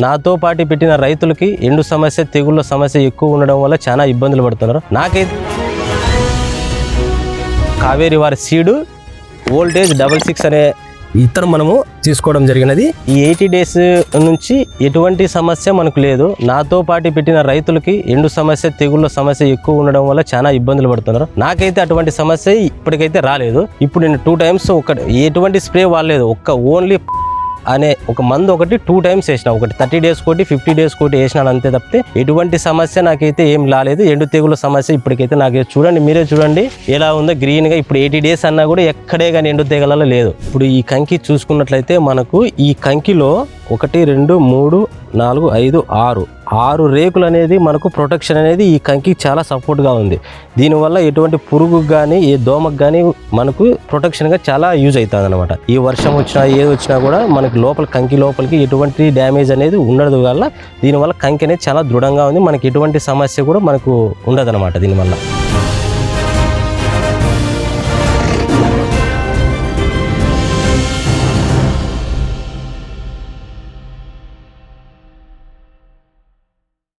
నాతో పాటు పెట్టిన రైతులకి ఎండు సమస్య, తెగుళ్ళ సమస్య ఎక్కువ ఉండడం వల్ల చాలా ఇబ్బందులు పడుతున్నారు. నాకైతే కావేరి వారి సీడు వోల్టేజ్ 66 అనే ఇతరం మనము తీసుకోవడం జరిగినది. ఈ 80 డేస్ నుంచి ఎటువంటి సమస్య మనకు లేదు. నాతో పాటు పెట్టిన రైతులకి ఎండు సమస్య, తెగుళ్ళ సమస్య ఎక్కువ ఉండడం వల్ల చాలా ఇబ్బందులు పడుతున్నారు. నాకైతే అటువంటి సమస్య ఇప్పటికైతే రాలేదు. ఇప్పుడు నేను 2 టైమ్స్ ఎటువంటి స్ప్రే వాడలేదు. ఓన్లీ అనే ఒక మందు ఒకటి 2 టైమ్స్ వేసిన, ఒకటి 30 డేస్ కోటి 50 డేస్ కోటి వేసినాను అంతే తప్పితే ఎటువంటి సమస్య నాకైతే ఏం రాలేదు. ఎండు తెగుల సమస్య ఇప్పటికైతే నాకు చూడండి, మీరే చూడండి ఎలా ఉందో గ్రీన్ గా. ఇప్పుడు 80 డేస్ అన్నా కూడా ఎక్కడే కానీ ఎండు తెగలలో లేదు. ఇప్పుడు ఈ కంకి చూసుకున్నట్లయితే మనకు ఈ కంకిలో 1 2 3 4 5 6 రేకులు అనేది మనకు ప్రొటెక్షన్ అనేది ఈ కంకి చాలా సపోర్ట్గా ఉంది. దీనివల్ల ఎటువంటి పురుగుకు కానీ ఏ దోమకు కానీ మనకు ప్రొటెక్షన్గా చాలా యూజ్ అవుతుంది అనమాట. ఈ వర్షం వచ్చినా ఏది వచ్చినా కూడా మనకి కంకి లోపలికి ఎటువంటి డ్యామేజ్ అనేది ఉండదు. వల్ల దీనివల్ల కంకి అనేది చాలా దృఢంగా ఉంది. మనకి ఎటువంటి సమస్య కూడా మనకు ఉండదు అనమాట దీనివల్ల.